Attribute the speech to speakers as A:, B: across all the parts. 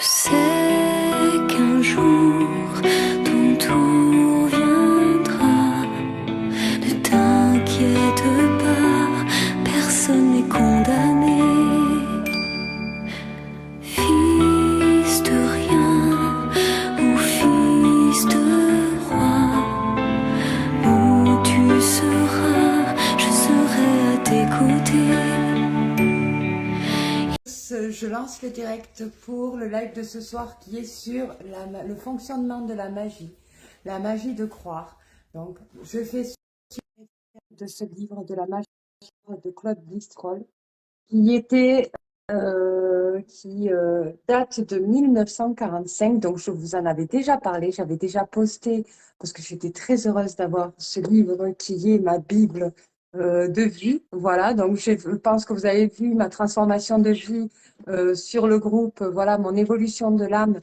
A: sais qu'un jour ton tour viendra. Ne t'inquiète pas, personne n'est condamné. Fils de rien ou fils de roi, où tu seras, je serai à tes côtés.
B: Je lance le direct pour le live de ce soir qui est sur le fonctionnement de la magie de croire. Donc, je fais suite de ce livre de la magie de Claude Bristol qui date de 1945. Donc, je vous en avais déjà parlé, j'avais déjà posté parce que j'étais très heureuse d'avoir ce livre qui est ma Bible de vie. Voilà, donc je pense que vous avez vu ma transformation de vie sur le groupe, voilà, mon évolution de l'âme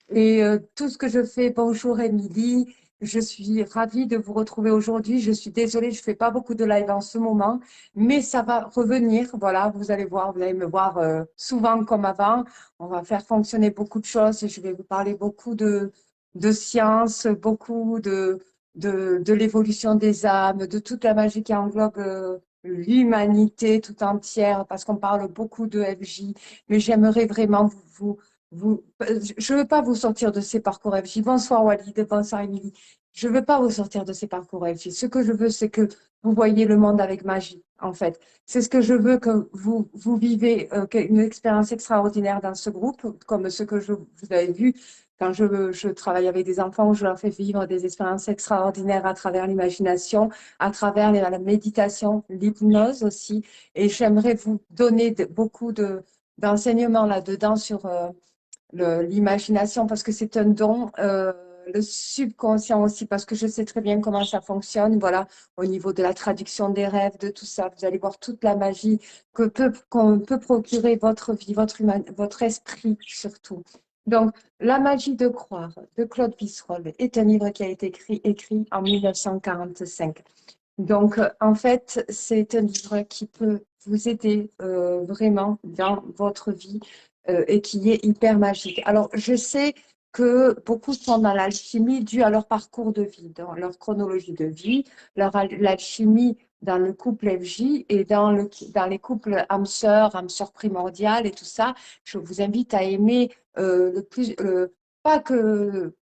B: et tout ce que je fais. Bonjour Émilie, je suis ravie de vous retrouver aujourd'hui. Je suis désolée, je ne fais pas beaucoup de live en ce moment, mais ça va revenir. Voilà, vous allez voir, vous allez me voir souvent comme avant. On va faire fonctionner beaucoup de choses et je vais vous parler beaucoup de science, beaucoup de l'évolution des âmes, de toute la magie qui englobe l'humanité tout entière, parce qu'on parle beaucoup de FJ, mais j'aimerais vraiment je ne veux pas vous sortir de ces parcours FJ. Bonsoir Walid, bonsoir Émilie. Je ne veux pas vous sortir de ces parcours FJ. Ce que je veux, c'est que vous voyez le monde avec magie, en fait. C'est ce que je veux que vous vivez, une expérience extraordinaire dans ce groupe, comme ce que vous avez vu quand je travaille avec des enfants, je leur fais vivre des expériences extraordinaires à travers l'imagination, à travers la méditation, l'hypnose aussi. Et j'aimerais vous donner beaucoup d'enseignements là-dedans sur l'imagination parce que c'est un don. Le subconscient aussi, parce que je sais très bien comment ça fonctionne, voilà, au niveau de la traduction des rêves, de tout ça. Vous allez voir toute la magie qu'on peut procurer votre vie, votre esprit surtout. Donc, La magie de croire de Claude Visserol est un livre qui a été écrit en 1945. Donc, en fait, c'est un livre qui peut vous aider vraiment dans votre vie et qui est hyper magique. Alors, je sais que beaucoup sont dans l'alchimie due à leur parcours de vie, dans leur chronologie de vie, l'alchimie dans le couple FJ et dans les couples âme-sœur primordiale et tout ça. Je vous invite à aimer pas que,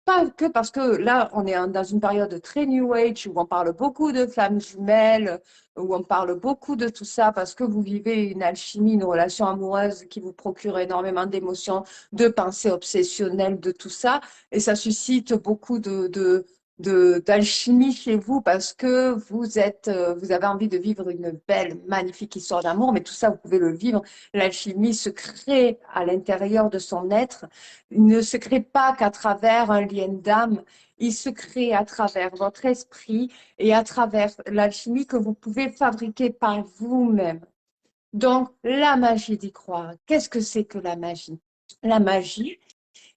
B: pas que parce que là, on est dans une période très New Age où on parle beaucoup de flammes jumelles, où on parle beaucoup de tout ça parce que vous vivez une alchimie, une relation amoureuse qui vous procure énormément d'émotions, de pensées obsessionnelles, de tout ça. Et ça suscite beaucoup d'alchimie chez vous parce que vous avez envie de vivre une belle, magnifique histoire d'amour, mais tout ça, vous pouvez le vivre. L'alchimie se crée à l'intérieur de son être. Il ne se crée pas qu'à travers un lien d'âme, il se crée à travers votre esprit et à travers l'alchimie que vous pouvez fabriquer par vous-même. Donc, la magie d'y croire. Qu'est-ce que c'est que la magie? La magie,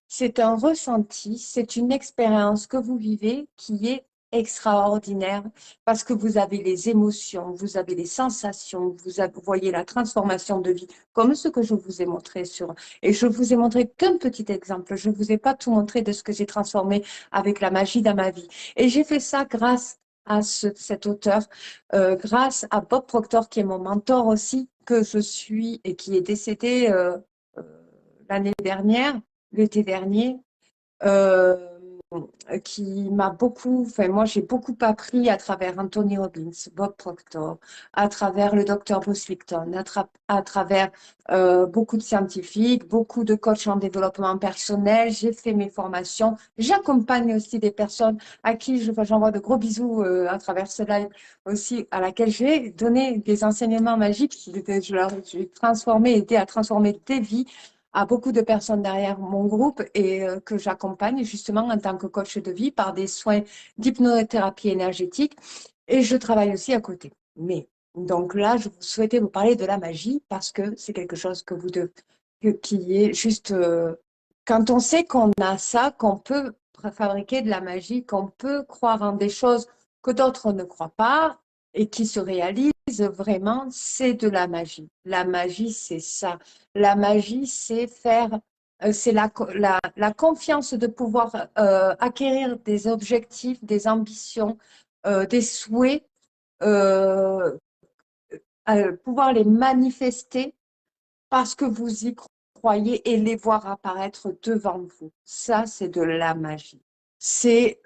B: c'est un ressenti, c'est une expérience que vous vivez qui est extraordinaire parce que vous avez les émotions, vous avez les sensations, vous voyez la transformation de vie, comme ce que je vous ai montré et je vous ai montré qu'un petit exemple, je ne vous ai pas tout montré de ce que j'ai transformé avec la magie dans ma vie. Et j'ai fait ça grâce à cet auteur, grâce à Bob Proctor, qui est mon mentor aussi, que je suis et qui est décédé euh, l'année dernière, l'été dernier, euh, qui m'a beaucoup, enfin moi j'ai beaucoup appris à travers Anthony Robbins, Bob Proctor, à travers le docteur Bruce Lipton, à travers beaucoup de scientifiques, beaucoup de coachs en développement personnel. J'ai fait mes formations. J'accompagne aussi des personnes à qui j'envoie de gros bisous à travers ce live aussi, à laquelle j'ai donné des enseignements magiques. J'ai transformé, aidé à transformer des vies à beaucoup de personnes derrière mon groupe et que j'accompagne justement en tant que coach de vie par des soins d'hypnothérapie énergétique et je travaille aussi à côté. Mais donc là, je souhaitais vous parler de la magie parce que c'est quelque chose qui est juste quand on sait qu'on a ça, qu'on peut fabriquer de la magie, qu'on peut croire en des choses que d'autres ne croient pas et qui se réalisent vraiment, c'est de la magie. La magie, c'est ça. La magie, c'est faire C'est la confiance de pouvoir acquérir des objectifs, des ambitions, des souhaits, euh, pouvoir les manifester parce que vous y croyez et les voir apparaître devant vous. Ça, c'est de la magie. C'est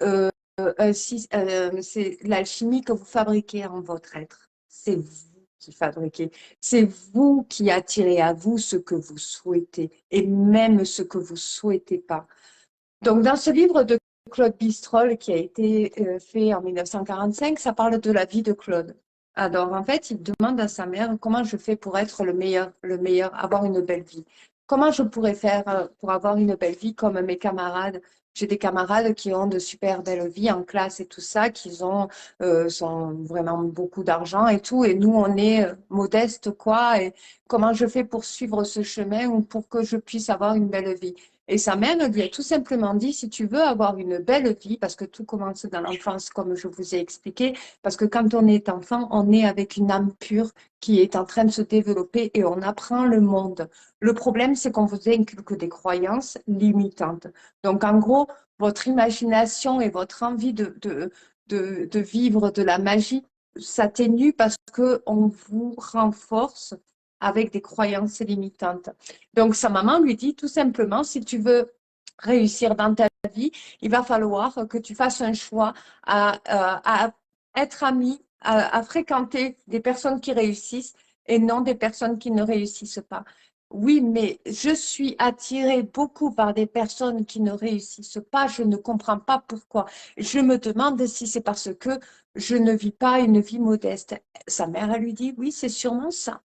B: c'est l'alchimie que vous fabriquez en votre être. C'est vous qui fabriquez. C'est vous qui attirez à vous ce que vous souhaitez et même ce que vous souhaitez pas. Donc, dans ce livre de Claude Bistrol qui a été fait en 1945, ça parle de la vie de Claude. Alors, en fait, il demande à sa mère comment je fais pour être le meilleur, avoir une belle vie. Comment je pourrais faire pour avoir une belle vie comme mes camarades. J'ai des camarades qui ont de super belles vies en classe et tout ça, qui sont vraiment beaucoup d'argent et tout, et nous, on est modestes, quoi. Et comment je fais pour suivre ce chemin ou pour que je puisse avoir une belle vie? Et sa mère lui a tout simplement dit, si tu veux avoir une belle vie, parce que tout commence dans l'enfance, comme je vous ai expliqué, parce que quand on est enfant, on est avec une âme pure qui est en train de se développer et on apprend le monde. Le problème, c'est qu'on vous inculque des croyances limitantes. Donc, en gros, votre imagination et votre envie de vivre de la magie s'atténue parce qu'on vous renforce avec des croyances limitantes. Donc, sa maman lui dit tout simplement, si tu veux réussir dans ta vie, il va falloir que tu fasses un choix à être ami, à fréquenter des personnes qui réussissent et non des personnes qui ne réussissent pas. Oui, mais je suis attirée beaucoup par des personnes qui ne réussissent pas. Je ne comprends pas pourquoi. Je me demande si c'est parce que je ne vis pas une vie modeste. Sa mère, elle lui dit, oui, c'est sûrement ça.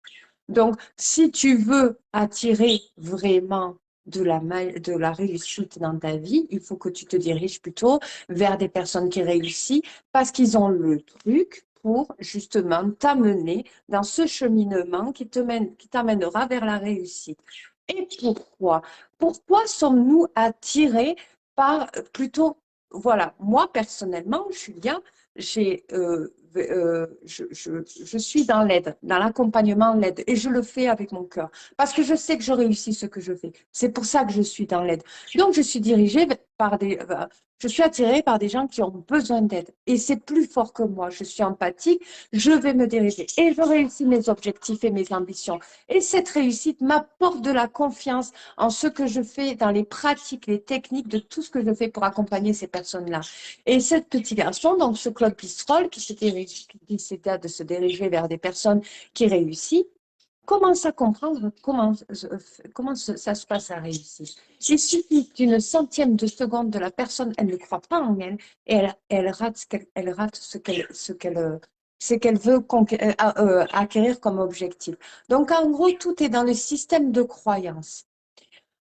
B: Donc, si tu veux attirer vraiment de la réussite dans ta vie, il faut que tu te diriges plutôt vers des personnes qui réussissent parce qu'ils ont le truc pour justement t'amener dans ce cheminement qui t'amènera vers la réussite. Et pourquoi? Pourquoi sommes-nous attirés par plutôt, voilà, moi personnellement, Julia, je suis dans l'aide, dans l'accompagnement, l'aide, et je le fais avec mon cœur, parce que je sais que je réussis ce que je fais. C'est pour ça que je suis dans l'aide. Donc, je suis dirigée par je suis attirée par des gens qui ont besoin d'aide, et c'est plus fort que moi. Je suis empathique, je vais me diriger, et je réussis mes objectifs et mes ambitions. Et cette réussite m'apporte de la confiance en ce que je fais, dans les pratiques, les techniques de tout ce que je fais pour accompagner ces personnes-là. Et cette petite garçon, donc ce Claude Pistrol, qui s'était de se diriger vers des personnes qui réussissent, commence à comprendre comment ça se passe à réussir. Il suffit d'une centième de seconde de la personne, elle ne croit pas en elle et elle rate ce qu'elle veut acquérir comme objectif. Donc, en gros, tout est dans le système de croyance.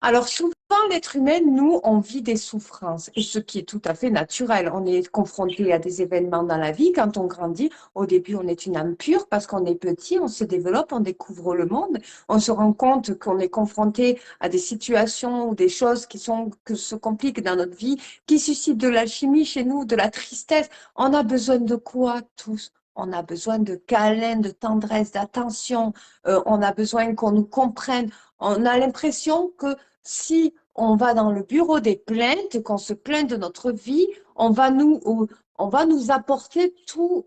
B: Alors souvent, l'être humain, nous, on vit des souffrances, et ce qui est tout à fait naturel. On est confronté à des événements dans la vie. Quand on grandit, au début, on est une âme pure parce qu'on est petit, on se développe, on découvre le monde. On se rend compte qu'on est confronté à des situations ou des choses que se compliquent dans notre vie, qui suscitent de l'alchimie chez nous, de la tristesse. On a besoin de quoi tous? On a besoin de câlins, de tendresse, d'attention. On a besoin qu'on nous comprenne. On a l'impression que si on va dans le bureau des plaintes, qu'on se plaint de notre vie, on va nous apporter tout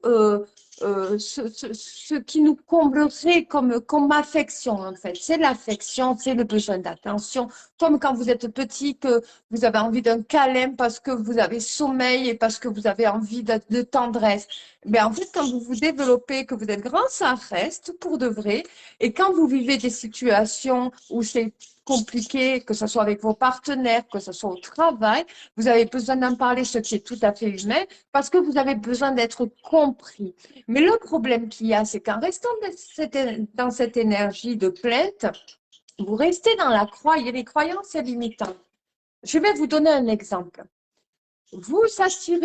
B: ce qui nous comblerait comme affection, en fait. C'est l'affection, c'est le besoin d'attention. Comme quand vous êtes petit, que vous avez envie d'un câlin parce que vous avez sommeil et parce que vous avez envie de tendresse. Mais en fait, quand vous vous développez, que vous êtes grand, ça reste pour de vrai. Et quand vous vivez des situations où c'est compliqué, que ce soit avec vos partenaires, que ce soit au travail, vous avez besoin d'en parler, ce qui est tout à fait humain, parce que vous avez besoin d'être compris. Mais le problème qu'il y a, c'est qu'en restant dans cette énergie de plainte, vous restez dans les croyances limitantes. Je vais vous donner un exemple. Vous attirez,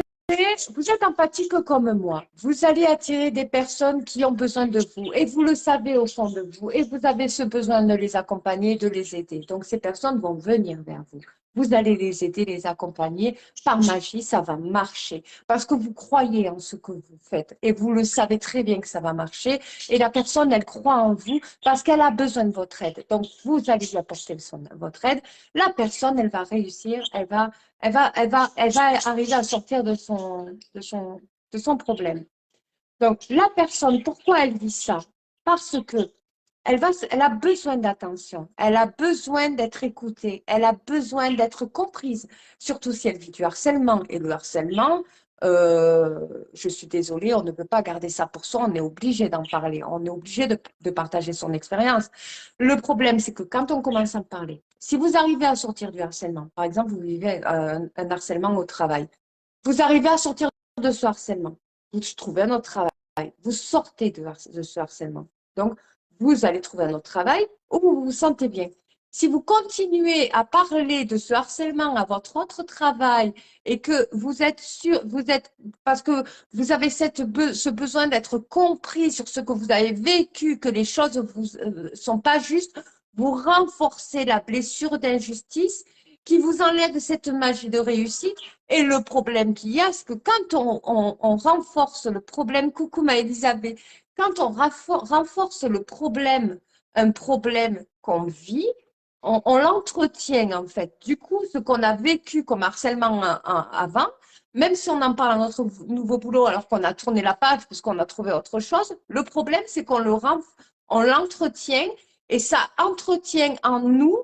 B: vous êtes empathique comme moi. Vous allez attirer des personnes qui ont besoin de vous et vous le savez au fond de vous et vous avez ce besoin de les accompagner, de les aider. Donc, ces personnes vont venir vers vous. vous allez les aider, les accompagner. Par magie, ça va marcher. Parce que vous croyez en ce que vous faites. Et vous le savez très bien que ça va marcher. Et la personne, elle croit en vous parce qu'elle a besoin de votre aide. Donc, vous allez lui apporter votre aide. La personne, elle va réussir. Elle va arriver à sortir de son problème. Donc, la personne, pourquoi elle dit ça? Parce que elle a besoin d'attention, elle a besoin d'être écoutée, elle a besoin d'être comprise, surtout si elle vit du harcèlement. Et le harcèlement, je suis désolée, on ne peut pas garder ça pour soi, on est obligé d'en parler, on est obligé de partager son expérience. Le problème, c'est que quand on commence à en parler, si vous arrivez à sortir du harcèlement, par exemple, vous vivez un harcèlement au travail, vous arrivez à sortir de ce harcèlement, vous trouvez un autre travail, vous sortez de ce harcèlement. Donc, vous allez trouver un autre travail où vous vous sentez bien. Si vous continuez à parler de ce harcèlement à votre autre travail et que vous êtes sûr, parce que vous avez ce besoin d'être compris sur ce que vous avez vécu, que les choses ne sont pas justes, vous renforcez la blessure d'injustice qui vous enlève cette magie de réussite. Et le problème qu'il y a, c'est que quand on renforce le problème, coucou ma Elisabeth, quand on renforce le problème, un problème qu'on vit, on l'entretient en fait. Du coup, ce qu'on a vécu comme harcèlement avant, même si on en parle à notre nouveau boulot alors qu'on a tourné la page parce qu'on a trouvé autre chose, le problème c'est qu'on on l'entretient et ça entretient en nous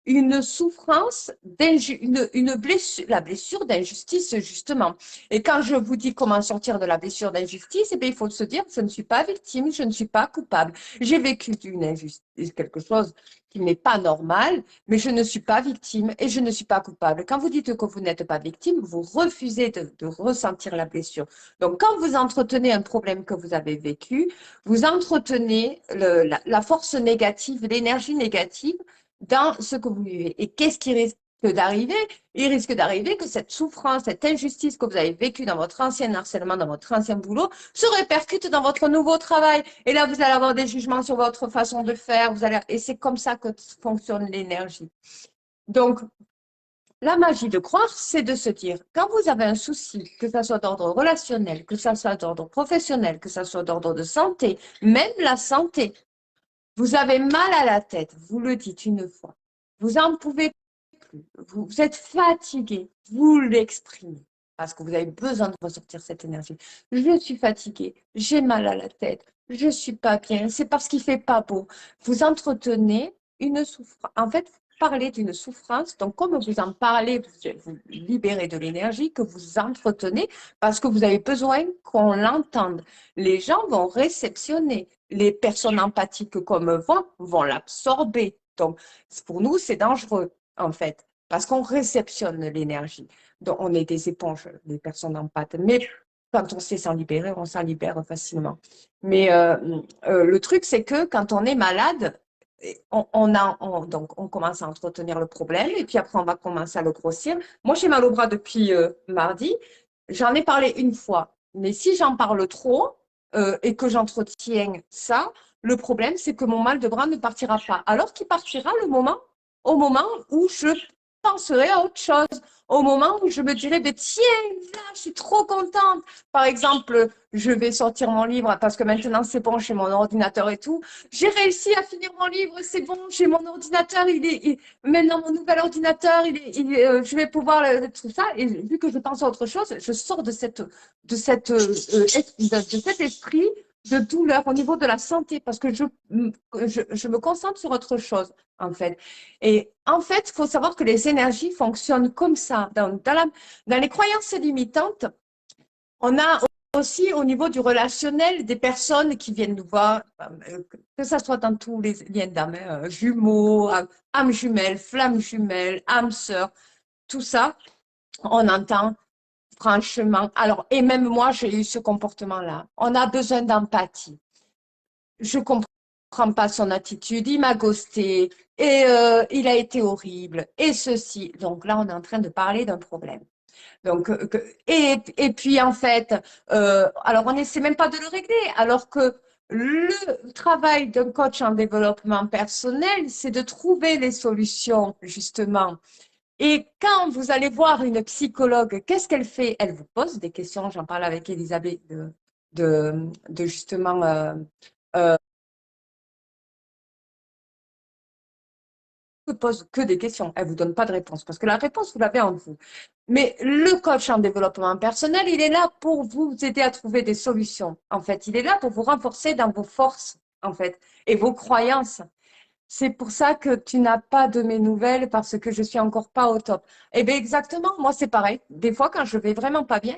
B: une souffrance, une blessure, la blessure d'injustice, justement. Et quand je vous dis comment sortir de la blessure d'injustice, eh bien, il faut se dire, je ne suis pas victime, je ne suis pas coupable. J'ai vécu une injustice, quelque chose qui n'est pas normal, mais je ne suis pas victime et je ne suis pas coupable. Quand vous dites que vous n'êtes pas victime, vous refusez de ressentir la blessure. Donc, quand vous entretenez un problème que vous avez vécu, vous entretenez la force négative, l'énergie négative dans ce que vous vivez. Et qu'est-ce qui risque d'arriver? Il risque d'arriver que cette souffrance, cette injustice que vous avez vécue dans votre ancien harcèlement, dans votre ancien boulot, se répercute dans votre nouveau travail. Et là, vous allez avoir des jugements sur votre façon de faire. Et c'est comme ça que fonctionne l'énergie. Donc, la magie de croire, c'est de se dire, quand vous avez un souci, que ça soit d'ordre relationnel, que ça soit d'ordre professionnel, que ça soit d'ordre de santé, même la santé, vous avez mal à la tête, vous le dites une fois. Vous n'en pouvez plus. Vous êtes fatigué, vous l'exprimez parce que vous avez besoin de ressortir cette énergie. Je suis fatiguée, j'ai mal à la tête, je ne suis pas bien, c'est parce qu'il ne fait pas beau. Vous entretenez une souffrance. En fait, vous parlez d'une souffrance. Donc, comme vous en parlez, vous libérez de l'énergie que vous entretenez parce que vous avez besoin qu'on l'entende. Les gens vont réceptionner. Les personnes empathiques comme vous vont l'absorber. Donc, pour nous, c'est dangereux, en fait, parce qu'on réceptionne l'énergie. Donc, on est des éponges, les personnes empathiques. Mais quand on sait s'en libérer, on s'en libère facilement. Mais le truc, c'est que quand on est malade, donc on commence à entretenir le problème et puis après, on va commencer à le grossir. Moi, j'ai mal au bras depuis mardi. J'en ai parlé une fois. Mais si j'en parle trop, et que j'entretiens ça, le problème, c'est que mon mal de bras ne partira pas. Alors qu'il partira au moment où je penserai à autre chose, au moment où je me dirai, ben, tiens, là, je suis trop contente. Par exemple, je vais sortir mon livre parce que maintenant, c'est bon, j'ai mon ordinateur et tout. J'ai réussi à finir mon livre, c'est bon, j'ai mon ordinateur, maintenant mon nouvel ordinateur, je vais pouvoir tout ça. Et vu que je pense à autre chose, je sors de cet esprit de douleur au niveau de la santé parce que je me concentre sur autre chose, en fait. Et en fait, il faut savoir que les énergies fonctionnent comme ça. Dans les croyances limitantes, on a aussi au niveau du relationnel des personnes qui viennent nous voir, que ce soit dans tous les liens d'âme, jumeaux, âme jumelle, flamme jumelle, âme sœur, tout ça, on entend franchement. Alors, et même moi, j'ai eu ce comportement-là. On a besoin d'empathie. Je comprends pas son attitude, il m'a ghosté, et il a été horrible, et ceci. Donc là, on est en train de parler d'un problème. Donc, et puis en fait, alors on n'essaie même pas de le régler, alors que le travail d'un coach en développement personnel, c'est de trouver les solutions, justement. Et quand vous allez voir une psychologue, qu'est-ce qu'elle fait? Elle vous pose des questions. J'en parle avec Elisabeth de justement ne pose que des questions. Elle vous donne pas de réponse parce que la réponse, vous l'avez en vous. Mais le coach en développement personnel, il est là pour vous aider à trouver des solutions. En fait, il est là pour vous renforcer dans vos forces, en fait, et vos croyances. C'est pour ça que tu n'as pas de mes nouvelles parce que je suis encore pas au top. Eh bien, exactement. Moi, c'est pareil. Des fois, quand je vais vraiment pas bien,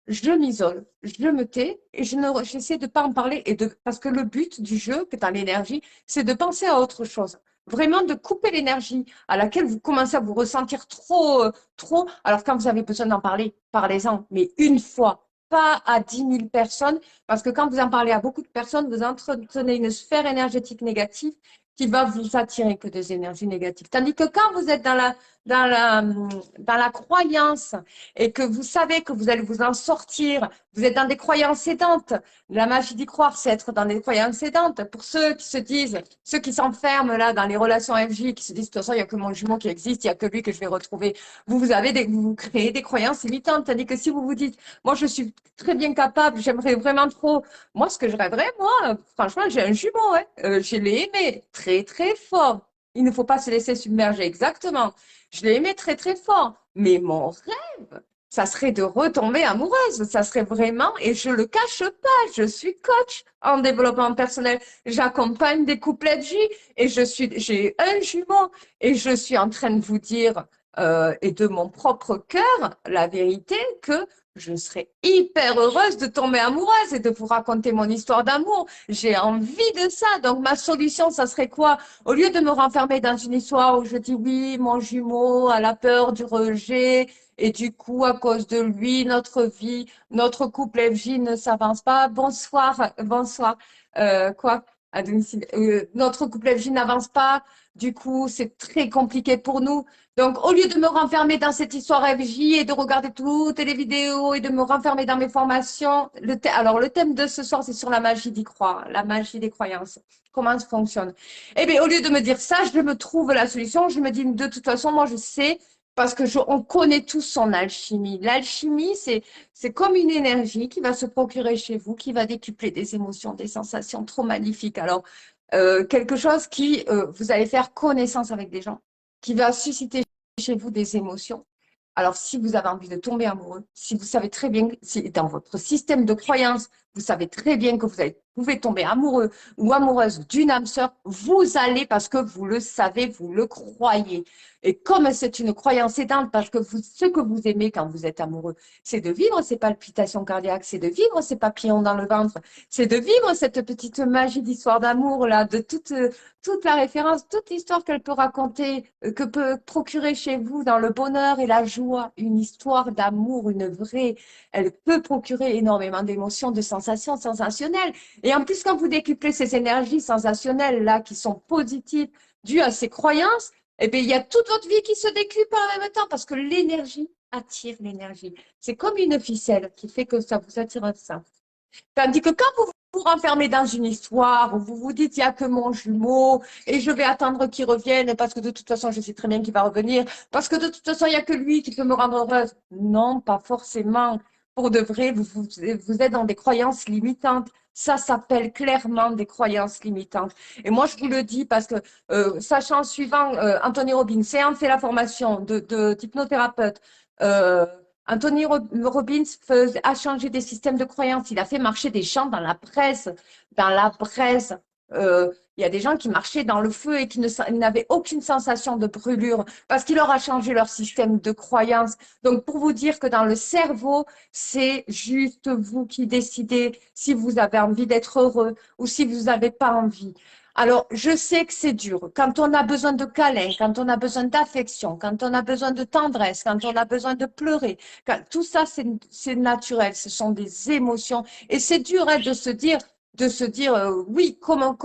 B: je m'isole, je me tais et j'essaie de pas en parler parce que le but du jeu, que dans l'énergie, c'est de penser à autre chose. Vraiment de couper l'énergie à laquelle vous commencez à vous ressentir trop. Alors, quand vous avez besoin d'en parler, parlez-en, mais une fois, pas à 10 000 personnes, parce que quand vous en parlez à beaucoup de personnes, vous entretenez une sphère énergétique négative qui va vous attirer que des énergies négatives. Tandis que quand vous êtes dans la, dans la croyance et que vous savez que vous allez vous en sortir, vous êtes dans des croyances aidantes. La magie d'y croire, c'est être dans des croyances aidantes. Pour ceux qui se disent, ceux qui s'enferment là dans les relations FJ, qui se disent, de toute façon, il n'y a que mon jumeau qui existe, il n'y a que lui que je vais retrouver. Vous créez des croyances limitantes. Tandis que si vous vous dites, moi, je suis très bien capable, j'aimerais vraiment trop. Moi, ce que je rêverais, moi, franchement, j'ai un jumeau, hein. Je l'ai aimé très fort. Il ne faut pas se laisser submerger, exactement. Je l'ai aimé très fort. Mais mon rêve, ça serait de retomber amoureuse. Ça serait vraiment, et je le cache pas, je suis coach en développement personnel. J'accompagne des couplets de J et j'ai un jumeau et je suis en train de vous dire, et de mon propre cœur, la vérité que je serais hyper heureuse de tomber amoureuse et de vous raconter mon histoire d'amour. J'ai envie de ça. Donc, ma solution, ça serait quoi? Au lieu de me renfermer dans une histoire où je dis oui, mon jumeau a la peur du rejet et du coup, à cause de lui, notre vie, notre couple FJ ne s'avance pas. Bonsoir. Quoi? À domicile. Notre couple FJ n'avance pas. Du coup, c'est très compliqué pour nous. Donc, au lieu de me renfermer dans cette histoire FJ et de regarder toutes les vidéos et de me renfermer dans mes formations, alors le thème de ce soir, c'est sur la magie d'y croire, la magie des croyances. Comment ça fonctionne? Eh bien, au lieu de me dire ça, je me trouve la solution. Je me dis, de toute façon, moi, je sais, parce que on connaît tous son alchimie. L'alchimie, c'est comme une énergie qui va se procurer chez vous, qui va décupler des émotions, des sensations trop magnifiques. Alors, quelque chose qui, vous allez faire connaissance avec des gens, qui va susciter chez vous des émotions. Alors, si vous avez envie de tomber amoureux, si vous savez très bien, si dans votre système de croyance, vous savez très bien que pouvez tomber amoureux ou amoureuse d'une âme sœur, vous allez parce que vous le savez, vous le croyez. Et comme c'est une croyance aidante, parce que ce que vous aimez quand vous êtes amoureux, c'est de vivre ces palpitations cardiaques, c'est de vivre ces papillons dans le ventre, c'est de vivre cette petite magie d'histoire d'amour là, de toute la référence, toute l'histoire qu'elle peut raconter, que peut procurer chez vous dans le bonheur et la joie, une histoire d'amour, une vraie, elle peut procurer énormément d'émotions, de sensations sensationnelles. Et en plus, quand vous décuplez ces énergies sensationnelles là, qui sont positives, dues à ces croyances, eh bien, il y a toute votre vie qui se décuple en même temps parce que l'énergie attire l'énergie. C'est comme une ficelle qui fait que ça vous attire ça. Tandis que quand vous vous renfermez dans une histoire où vous vous dites, il n'y a que mon jumeau et je vais attendre qu'il revienne parce que de toute façon, je sais très bien qu'il va revenir, parce que de toute façon, il n'y a que lui qui peut me rendre heureuse. Non, pas forcément. Pour de vrai, vous êtes dans des croyances limitantes. Ça s'appelle clairement des croyances limitantes. Et moi, je vous le dis parce que, sachant suivant Anthony Robbins, ayant fait la formation d'hypnothérapeute, Anthony Robbins a changé des systèmes de croyances. Il a fait marcher des gens dans la braise. Dans la braise. Il y a des gens qui marchaient dans le feu et qui n'avaient aucune sensation de brûlure parce qu'il leur a changé leur système de croyances. Donc, pour vous dire que dans le cerveau, c'est juste vous qui décidez si vous avez envie d'être heureux ou si vous n'avez pas envie. Alors, je sais que c'est dur. Quand on a besoin de câlins, quand on a besoin d'affection, quand on a besoin de tendresse, quand on a besoin de pleurer, tout ça, c'est naturel. Ce sont des émotions. Et c'est dur hein, de se dire oui, comment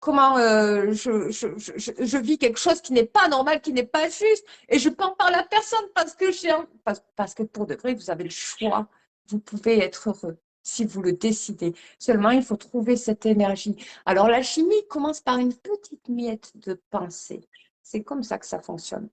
B: je vis quelque chose qui n'est pas normal, qui n'est pas juste. Et je peux en parler à personne parce que pour de vrai, vous avez le choix. Vous pouvez être heureux si vous le décidez. Seulement, il faut trouver cette énergie. Alors, l'alchimie commence par une petite miette de pensée. C'est comme ça que ça fonctionne.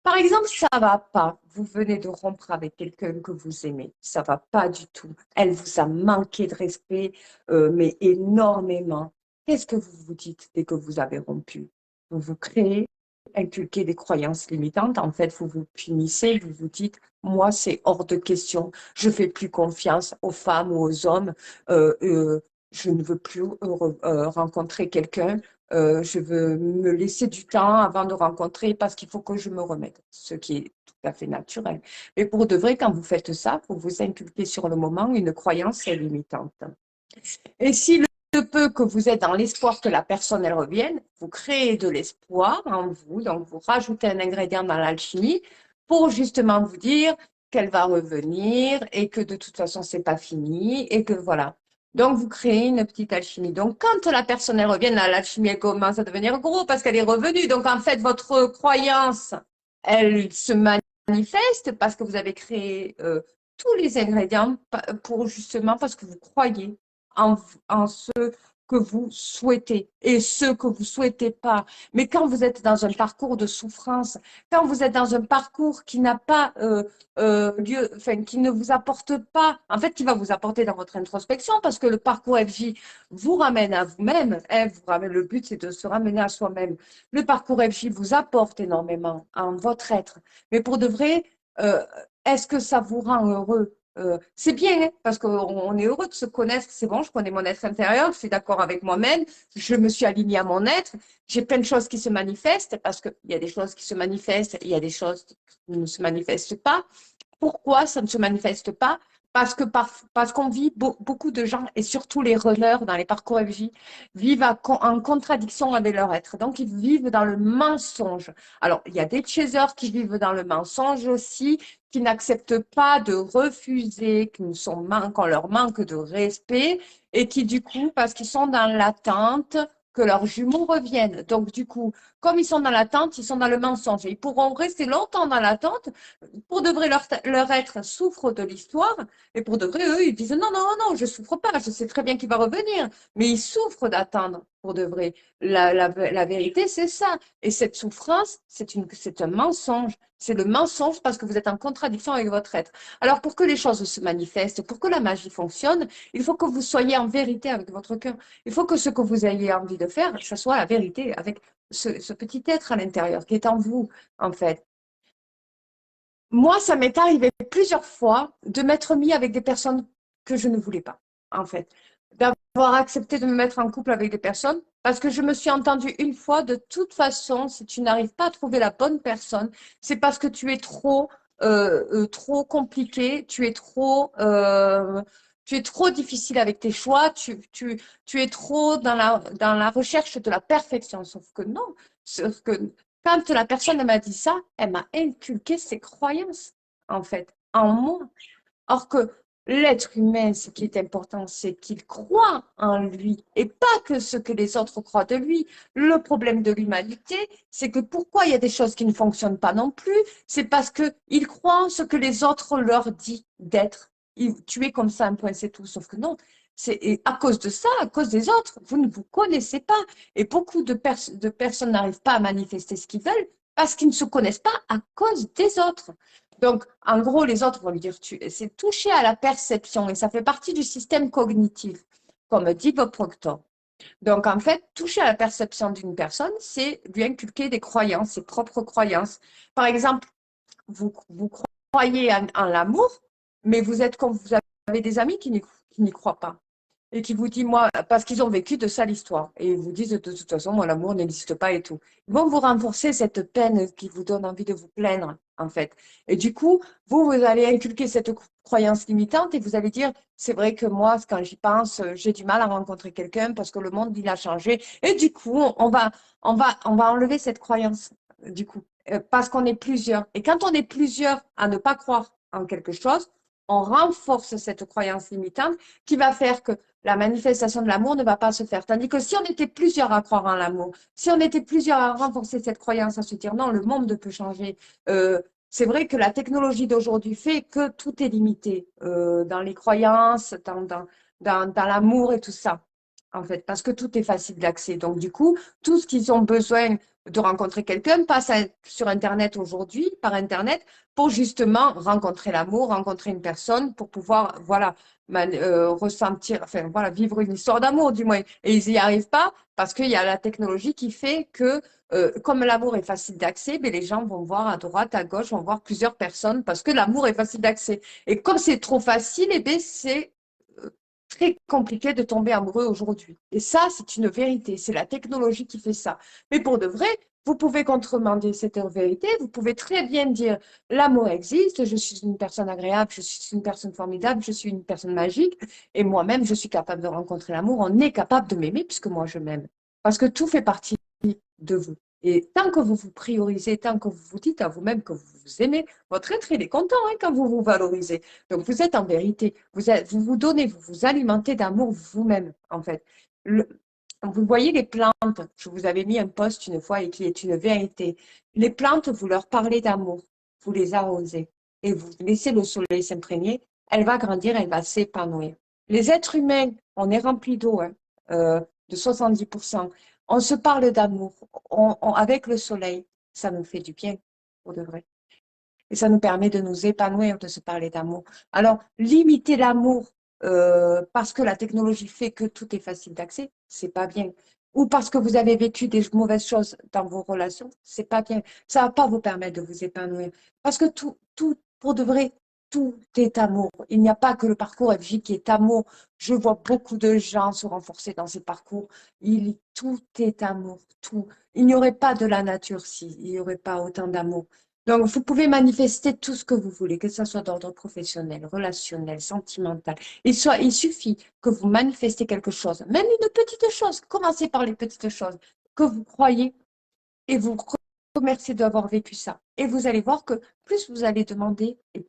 B: Par exemple, ça va pas. Vous venez de rompre avec quelqu'un que vous aimez. Ça va pas du tout. Elle vous a manqué de respect, mais énormément. Qu'est-ce que vous vous dites dès que vous avez rompu? Vous vous créez, inculquez des croyances limitantes. En fait, vous vous punissez, vous vous dites, moi, c'est hors de question. Je fais plus confiance aux femmes ou aux hommes. Euh, euh, je ne veux plus rencontrer quelqu'un. Je veux me laisser du temps avant de rencontrer parce qu'il faut que je me remette, ce qui est tout à fait naturel. Mais pour de vrai, quand vous faites ça, vous vous inculquez sur le moment une croyance limitante. Et si le peu que vous êtes dans l'espoir que la personne elle revienne, vous créez de l'espoir en vous, donc vous rajoutez un ingrédient dans l'alchimie pour justement vous dire qu'elle va revenir et que de toute façon c'est pas fini et que voilà. Donc vous créez une petite alchimie. Donc quand la personne elle revient, l'alchimie elle commence à devenir gros parce qu'elle est revenue. Donc en fait votre croyance elle se manifeste parce que vous avez créé tous les ingrédients pour justement parce que vous croyez en, en ce que vous souhaitez et ce que vous souhaitez pas. Mais quand vous êtes dans un parcours de souffrance, quand vous êtes dans un parcours qui n'a pas lieu, enfin, qui ne vous apporte pas, en fait, qui va vous apporter dans votre introspection, parce que le parcours FJ vous ramène à vous-même, hein, vous ramène, le but, c'est de se ramener à soi-même. Le parcours FJ vous apporte énormément en votre être. Mais pour de vrai, euh, est-ce que ça vous rend heureux? C'est bien, hein, parce qu'on est heureux de se connaître. C'est bon, je connais mon être intérieur, je suis d'accord avec moi-même, je me suis alignée à mon être. J'ai plein de choses qui se manifestent, parce qu'il y a des choses qui se manifestent, il y a des choses qui ne se manifestent pas. Pourquoi ça ne se manifeste pas? Parce qu'on vit, beaucoup de gens, et surtout les runners dans les parcours FJ, vivent en contradiction avec leur être. Donc, ils vivent dans le mensonge. Alors, il y a des chasers qui vivent dans le mensonge aussi, qui n'acceptent pas de refuser, qu'on leur manque de respect, et qui, du coup, parce qu'ils sont dans l'attente, que leurs jumeaux reviennent. Donc, du coup, comme ils sont dans l'attente, ils sont dans le mensonge. Et ils pourront rester longtemps dans l'attente pour de vrai, leur être souffre de l'histoire, et pour de vrai, eux, ils disent non, non, non, je souffre pas, je sais très bien qu'il va revenir, mais ils souffrent d'attendre, pour de vrai. La vérité, c'est ça. Et cette souffrance, c'est un mensonge. C'est le mensonge parce que vous êtes en contradiction avec votre être. Alors, pour que les choses se manifestent, pour que la magie fonctionne, il faut que vous soyez en vérité avec votre cœur. Il faut que ce que vous ayez envie de faire, ce soit la vérité avec ce petit être à l'intérieur qui est en vous, en fait. Moi, ça m'est arrivé plusieurs fois de m'être mis avec des personnes que je ne voulais pas, en fait. D'avoir accepté de me mettre en couple avec des personnes parce que je me suis entendue une fois, de toute façon, si tu n'arrives pas à trouver la bonne personne, c'est parce que trop compliqué, tu es trop difficile avec tes choix, tu es trop dans la recherche de la perfection. Sauf que non, sauf que quand la personne m'a dit ça, elle m'a inculqué ses croyances, en fait, en moi. Or que l'être humain, ce qui est important, c'est qu'il croit en lui et pas que ce que les autres croient de lui. Le problème de l'humanité, c'est que pourquoi il y a des choses qui ne fonctionnent pas non plus, c'est parce qu'ils croient en ce que les autres leur disent d'être. Tu es comme ça, un point, c'est tout. Sauf que non, c'est à cause de ça, à cause des autres, vous ne vous connaissez pas. Et beaucoup de personnes n'arrivent pas à manifester ce qu'ils veulent parce qu'ils ne se connaissent pas à cause des autres. Donc, en gros, les autres vont lui dire, c'est toucher à la perception et ça fait partie du système cognitif, comme dit Bob Proctor. Donc, en fait, toucher à la perception d'une personne, c'est lui inculquer des croyances, ses propres croyances. Par exemple, vous croyez en l'amour, mais vous avez des amis qui n'y croient pas et qui vous disent, moi, parce qu'ils ont vécu de ça l'histoire, et ils vous disent, de toute façon, moi, l'amour n'existe pas et tout. Ils vont vous renforcer cette peine qui vous donne envie de vous plaindre, en fait. Et du coup, vous allez inculquer cette croyance limitante et vous allez dire, c'est vrai que moi, quand j'y pense, j'ai du mal à rencontrer quelqu'un parce que le monde, il a changé. Et du coup, on va enlever cette croyance, du coup, parce qu'on est plusieurs. Et quand on est plusieurs à ne pas croire en quelque chose, on renforce cette croyance limitante qui va faire que la manifestation de l'amour ne va pas se faire. Tandis que si on était plusieurs à croire en l'amour, si on était plusieurs à renforcer cette croyance, à se dire non, le monde peut changer. C'est vrai que la technologie d'aujourd'hui fait que tout est limité dans les croyances, dans l'amour et tout ça, en fait, parce que tout est facile d'accès. Donc, du coup, tout ce qu'ils ont besoin de rencontrer quelqu'un, passe sur Internet aujourd'hui, par Internet, pour justement rencontrer l'amour, rencontrer une personne, pour pouvoir, voilà, ressentir, enfin, voilà, vivre une histoire d'amour, du moins. Et ils n'y arrivent pas parce qu'il y a la technologie qui fait que, comme l'amour est facile d'accès, ben, les gens vont voir à droite, à gauche, vont voir plusieurs personnes parce que l'amour est facile d'accès. Et comme c'est trop facile, eh ben, c'est très compliqué de tomber amoureux aujourd'hui. Et ça, c'est une vérité. C'est la technologie qui fait ça. Mais pour de vrai, vous pouvez contremander cette vérité. Vous pouvez très bien dire l'amour existe, je suis une personne agréable, je suis une personne formidable, je suis une personne magique. Et moi-même, je suis capable de rencontrer l'amour. On est capable de m'aimer puisque moi, je m'aime. Parce que tout fait partie de vous. Et tant que vous vous priorisez, tant que vous vous dites à vous-même que vous vous aimez, votre être, il est content hein, quand vous vous valorisez. Donc, vous êtes en vérité, vous vous donnez, vous vous alimentez d'amour vous-même, en fait. Vous voyez les plantes, je vous avais mis un post une fois et qui est une vérité. Les plantes, vous leur parlez d'amour, vous les arrosez et vous laissez le soleil s'imprégner, elle va grandir, elle va s'épanouir. Les êtres humains, on est rempli d'eau, hein, de 70%. On se parle d'amour avec le soleil, ça nous fait du bien, pour de vrai. Et ça nous permet de nous épanouir, de se parler d'amour. Alors, limiter l'amour parce que la technologie fait que tout est facile d'accès, c'est pas bien. Ou parce que vous avez vécu des mauvaises choses dans vos relations, c'est pas bien. Ça va pas vous permettre de vous épanouir. Parce que pour de vrai, tout est amour. Il n'y a pas que le parcours FJ qui est amour. Je vois beaucoup de gens se renforcer dans ces parcours. Tout est amour, tout. Il n'y aurait pas de la nature s'il n'y aurait pas autant d'amour. Donc, vous pouvez manifester tout ce que vous voulez, que ce soit d'ordre professionnel, relationnel, sentimental. Il suffit que vous manifestez quelque chose, même une petite chose. Commencez par les petites choses que vous croyez et vous remerciez d'avoir vécu ça. Et vous allez voir que plus vous allez demander, et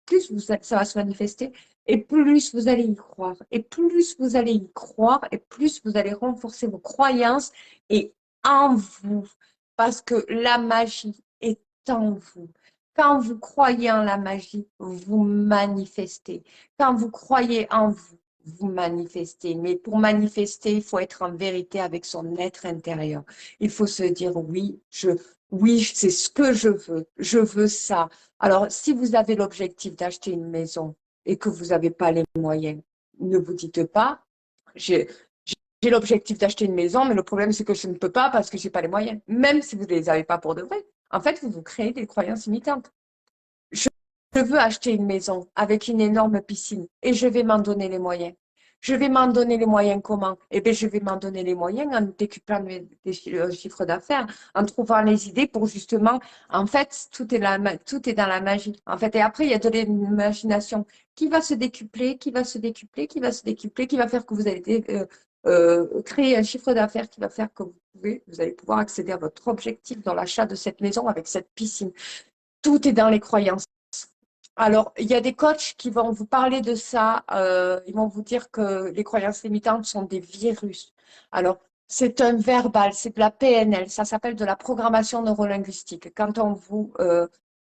B: plus ça va se manifester, et plus vous allez y croire. Et plus vous allez y croire, et plus vous allez renforcer vos croyances et en vous. Parce que la magie est en vous. Quand vous croyez en la magie, vous manifestez. Quand vous croyez en vous, vous manifestez. Mais pour manifester, il faut être en vérité avec son être intérieur. Il faut se dire oui, c'est ce que je veux ça. Alors, si vous avez l'objectif d'acheter une maison et que vous n'avez pas les moyens, ne vous dites pas, j'ai l'objectif d'acheter une maison, mais le problème, c'est que je ne peux pas parce que je n'ai pas les moyens. Même si vous ne les avez pas pour de vrai. En fait, vous vous créez des croyances limitantes. Je veux acheter une maison avec une énorme piscine et je vais m'en donner les moyens. Je vais m'en donner les moyens comment? Eh bien, je vais m'en donner les moyens en décuplant des chiffres d'affaires, en trouvant les idées pour justement, en fait, tout est dans la magie. En fait, et après, il y a de l'imagination qui va se décupler, qui va se décupler, qui va se décupler, qui va faire que vous allez créer un chiffre d'affaires qui va faire que vous allez pouvoir accéder à votre objectif dans l'achat de cette maison avec cette piscine. Tout est dans les croyances. Alors, il y a des coachs qui vont vous parler de ça. Ils vont vous dire que les croyances limitantes sont des virus. Alors, c'est un verbal, c'est de la PNL. Ça s'appelle de la programmation neurolinguistique. Quand on vous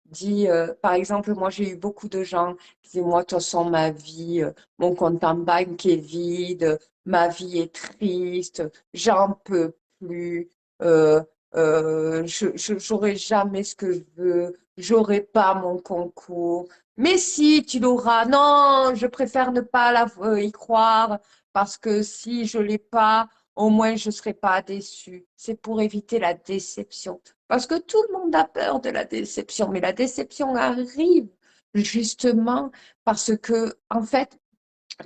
B: dit, par exemple, moi, j'ai eu beaucoup de gens qui disent, moi, de toute façon, ma vie, mon compte en banque est vide, ma vie est triste, j'en peux plus, euh, j'aurai jamais ce que je veux, j'aurai pas mon concours. Mais si, tu l'auras. Non, je préfère ne pas y croire parce que si je l'ai pas, au moins je ne serai pas déçue. C'est pour éviter la déception. Parce que tout le monde a peur de la déception, mais la déception arrive justement parce que, en fait,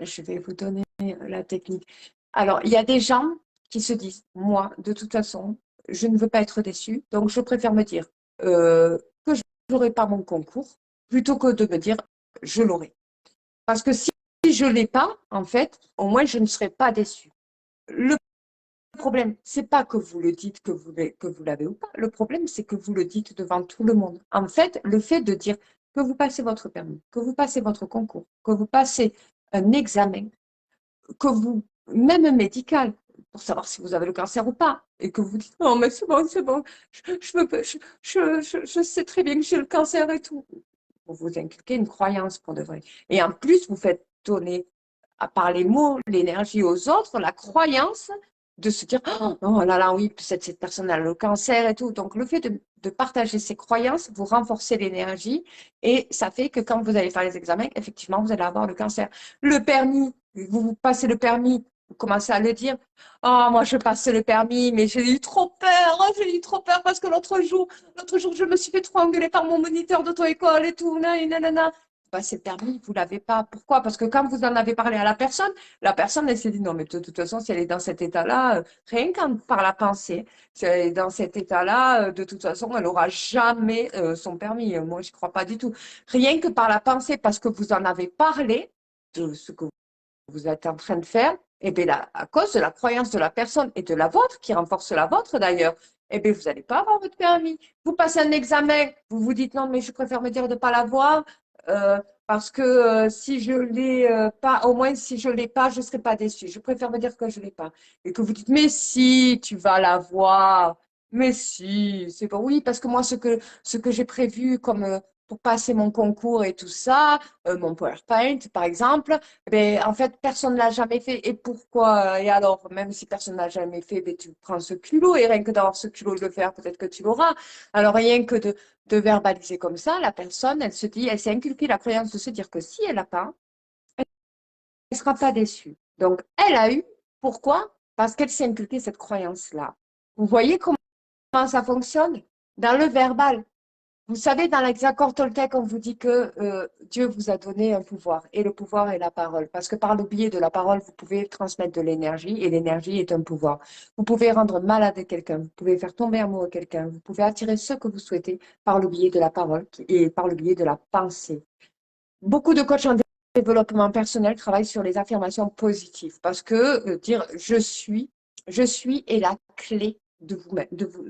B: je vais vous donner la technique. Alors, il y a des gens qui se disent, moi, de toute façon, je ne veux pas être déçue, donc je préfère me dire que je n'aurai pas mon concours plutôt que de me dire je l'aurai. Parce que si je ne l'ai pas, en fait, au moins je ne serai pas déçue. Le problème, c'est pas que vous le dites que vous l'avez ou pas. Le problème, c'est que vous le dites devant tout le monde. En fait, le fait de dire que vous passez votre permis, que vous passez votre concours, que vous passez un examen, que vous, même médical, pour savoir si vous avez le cancer ou pas, et que vous dites non, mais c'est bon, je sais très bien que j'ai le cancer et tout. Vous inculquez une croyance pour de vrai. Et en plus, vous faites donner, par les mots, l'énergie aux autres, la croyance de se dire, oh là là, oui, cette personne a le cancer et tout. Donc, le fait de partager ces croyances, vous renforcez l'énergie et ça fait que quand vous allez faire les examens, effectivement, vous allez avoir le cancer. Le permis, vous passez le permis, vous commencez à le dire, oh, moi, je passe le permis, mais j'ai eu trop peur, oh, j'ai eu trop peur parce que l'autre jour, je me suis fait trop engueuler par mon moniteur d'auto-école et tout, nanana. Passez le permis, vous l'avez pas. Pourquoi? Parce que quand vous en avez parlé à la personne, elle s'est dit, non, mais de toute façon, si elle est dans cet état-là, rien qu'en par la pensée, si elle est dans cet état-là, de toute façon, elle n'aura jamais son permis. Moi, je ne crois pas du tout. Rien que par la pensée, parce que vous en avez parlé de ce que vous êtes en train de faire, et bien là, à cause de la croyance de la personne et de la vôtre, qui renforce la vôtre d'ailleurs, et bien vous n'allez pas avoir votre permis. Vous passez un examen, vous vous dites non, mais je préfère me dire de ne pas l'avoir, parce que si je l'ai pas, au moins si je l'ai pas, je ne serai pas déçue. Je préfère me dire que je l'ai pas. Et que vous dites, mais si, tu vas l'avoir. Mais si, c'est bon. Oui, parce que moi, ce que j'ai prévu comme pour passer mon concours et tout ça, mon PowerPoint, par exemple, ben, en fait, personne ne l'a jamais fait. Et pourquoi? Et alors, même si personne ne l'a jamais fait, ben, tu prends ce culot. Et rien que d'avoir ce culot de le faire, peut-être que tu l'auras. Alors, rien que de verbaliser comme ça, la personne, elle se dit, elle s'est inculquée la croyance de se dire que si elle n'a pas, elle ne sera pas déçue. Donc, elle a eu. Pourquoi? Parce qu'elle s'est inculquée cette croyance-là. Vous voyez comment ça fonctionne? Dans le verbal. Vous savez, dans les accords Toltec, on vous dit que Dieu vous a donné un pouvoir, et le pouvoir est la parole. Parce que par le biais de la parole, vous pouvez transmettre de l'énergie, et l'énergie est un pouvoir. Vous pouvez rendre malade quelqu'un, vous pouvez faire tomber amoureux quelqu'un, vous pouvez attirer ce que vous souhaitez par le biais de la parole et par le biais de la pensée. Beaucoup de coachs en développement personnel travaillent sur les affirmations positives, parce que dire je suis est la clé de vous,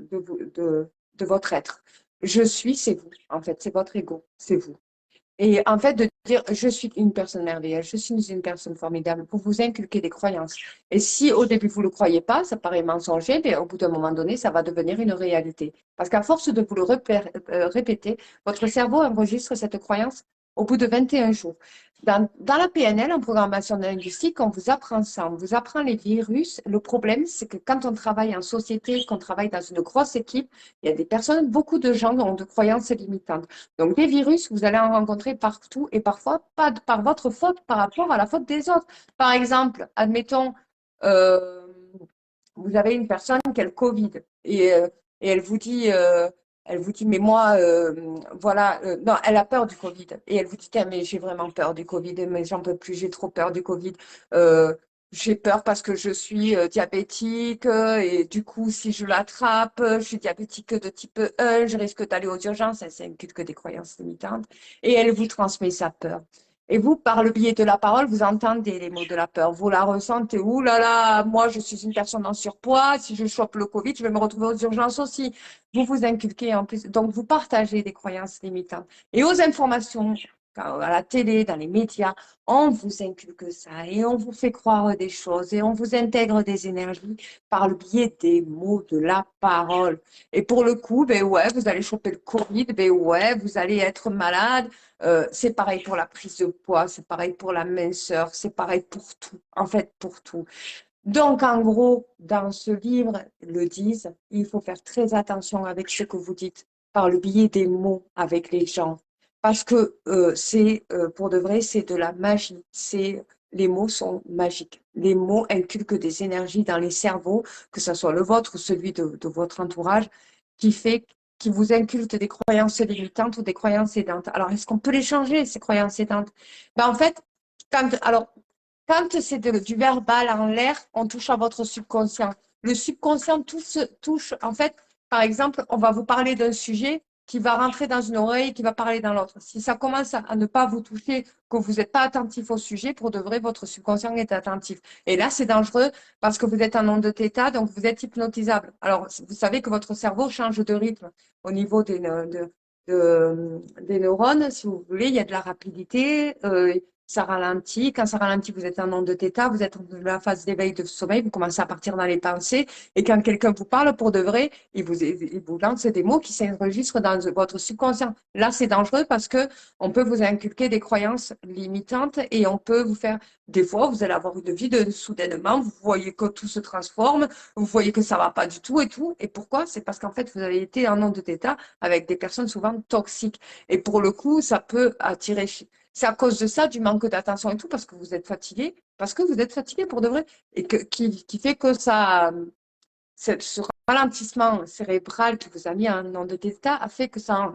B: de votre être. Je suis, c'est vous, en fait, c'est votre ego, c'est vous. Et en fait, de dire je suis une personne merveilleuse, je suis une personne formidable, pour vous inculquer des croyances. Et si au début vous ne le croyez pas, ça paraît mensonger, mais au bout d'un moment donné, ça va devenir une réalité. Parce qu'à force de vous le répéter, votre cerveau enregistre cette croyance au bout de 21 jours. Dans la PNL, en programmation linguistique, on vous apprend ça, on vous apprend les virus. Le problème, c'est que quand on travaille en société, qu'on travaille dans une grosse équipe, il y a des personnes, beaucoup de gens ont de croyances limitantes. Donc, des virus, vous allez en rencontrer partout et parfois pas par votre faute par rapport à la faute des autres. Par exemple, admettons, euh, vous avez une personne qui a le Covid et elle vous dit, mais moi, voilà, non, elle a peur du Covid. Et elle vous dit, ah, mais j'ai vraiment peur du Covid, mais j'en peux plus, j'ai trop peur du Covid. Euh, j'ai peur parce que je suis diabétique et du coup, si je l'attrape, je suis diabétique de type 1, je risque d'aller aux urgences. Elle s'inculque que des croyances limitantes et elle vous transmet sa peur. Et vous, par le biais de la parole, vous entendez les mots de la peur. Vous la ressentez. Ouh là là, moi, je suis une personne en surpoids. Si je chope le Covid, je vais me retrouver aux urgences aussi. Vous vous inculquez en plus. Donc, vous partagez des croyances limitantes. Et aux informations, à la télé, dans les médias, on vous inculque ça et on vous fait croire des choses et on vous intègre des énergies par le biais des mots de la parole. Et pour le coup, ben ouais, vous allez choper le Covid, ben ouais, vous allez être malade. C'est pareil pour la prise de poids, c'est pareil pour la minceur, c'est pareil pour tout, en fait, pour tout. Donc, en gros, dans ce livre, le disent, il faut faire très attention avec ce que vous dites par le biais des mots avec les gens. Parce que pour de vrai, c'est de la magie. Les mots sont magiques. Les mots inculquent des énergies dans les cerveaux, que ce soit le vôtre ou celui de votre entourage, qui fait, qui vous inculque des croyances limitantes ou des croyances aidantes. Alors, est-ce qu'on peut les changer, ces croyances aidantes? Ben, en fait, quand c'est du verbal en l'air, on touche à votre subconscient. Le subconscient touche, en fait, par exemple, on va vous parler d'un sujet qui va rentrer dans une oreille et qui va parler dans l'autre. Si ça commence à ne pas vous toucher, que vous n'êtes pas attentif au sujet, pour de vrai, votre subconscient est attentif. Et là, c'est dangereux parce que vous êtes en onde θ, donc vous êtes hypnotisable. Alors, vous savez que votre cerveau change de rythme au niveau des neurones, si vous voulez, il y a de la rapidité. ça ralentit. Quand ça ralentit, vous êtes en onde de θ, vous êtes dans la phase d'éveil de sommeil, vous commencez à partir dans les pensées. Et quand quelqu'un vous parle pour de vrai, il vous lance des mots qui s'enregistrent dans votre subconscient. Là, c'est dangereux parce que on peut vous inculquer des croyances limitantes et on peut vous faire, des fois, vous allez avoir une vie de soudainement, vous voyez que tout se transforme, vous voyez que ça va pas du tout et tout. Et pourquoi? C'est parce qu'en fait, vous avez été en onde θ avec des personnes souvent toxiques. Et pour le coup, ça peut attirer. C'est à cause de ça, du manque d'attention et tout, parce que vous êtes fatigué, pour de vrai, et qui fait que ça, ce ralentissement cérébral qui vous a mis en onde θ a fait que ça,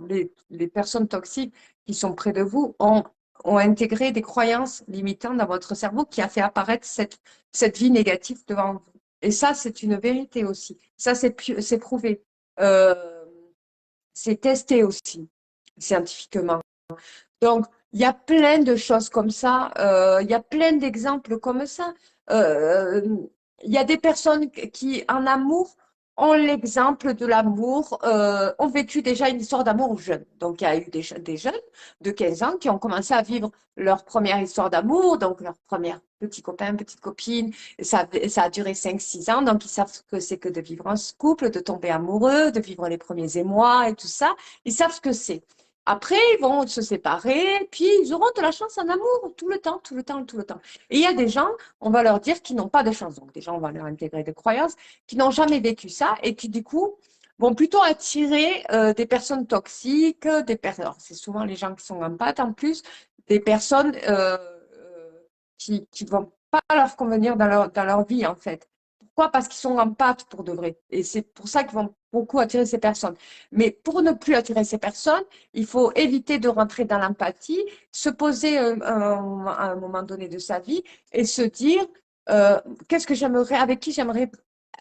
B: les personnes toxiques qui sont près de vous ont intégré des croyances limitantes dans votre cerveau qui a fait apparaître cette vie négative devant vous. Et ça, c'est une vérité aussi. Ça, c'est prouvé. Euh, c'est testé aussi, scientifiquement. Donc, il y a plein de choses comme ça, il y a plein d'exemples comme ça. Euh, il y a des personnes qui, en amour, ont l'exemple de l'amour, ont vécu déjà une histoire d'amour jeune. Donc, il y a eu des jeunes de 15 ans qui ont commencé à vivre leur première histoire d'amour, donc leur première petit copain, petite copine. Ça a duré 5 6 ans, donc ils savent ce que c'est que de vivre en couple, de tomber amoureux, de vivre les premiers émois et tout ça. Ils savent ce que c'est. Après, ils vont se séparer, puis ils auront de la chance en amour tout le temps, tout le temps, tout le temps. Et il y a des gens, on va leur dire qu'ils n'ont pas de chance. Donc, des gens, on va leur intégrer des croyances, qui n'ont jamais vécu ça et qui, du coup, vont plutôt attirer des personnes toxiques, des personnes. Alors, c'est souvent les gens qui sont empathes en plus, des personnes qui vont pas leur convenir dans leur vie, en fait. Pourquoi? Parce qu'ils sont empathes pour de vrai. Et c'est pour ça qu'ils vont beaucoup attirer ces personnes. Mais pour ne plus attirer ces personnes, il faut éviter de rentrer dans l'empathie, se poser à un moment donné de sa vie et se dire qu'est-ce que j'aimerais, avec qui j'aimerais,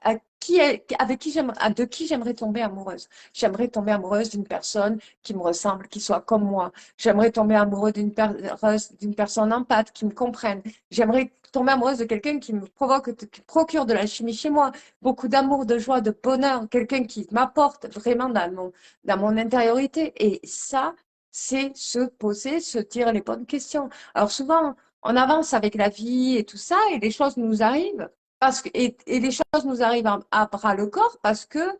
B: avec qui j'aimerais, de qui j'aimerais tomber amoureuse. J'aimerais tomber amoureuse d'une personne qui me ressemble, qui soit comme moi. J'aimerais tomber amoureuse d'une personne empathique, qui me comprenne. J'aimerais tomber amoureuse de quelqu'un qui me provoque, qui procure de la chimie chez moi, beaucoup d'amour, de joie, de bonheur, quelqu'un qui m'apporte vraiment dans mon intériorité. Et ça, c'est se poser, se dire les bonnes questions. Alors souvent, on avance avec la vie et tout ça, et les choses nous arrivent et les choses nous arrivent à bras le corps parce que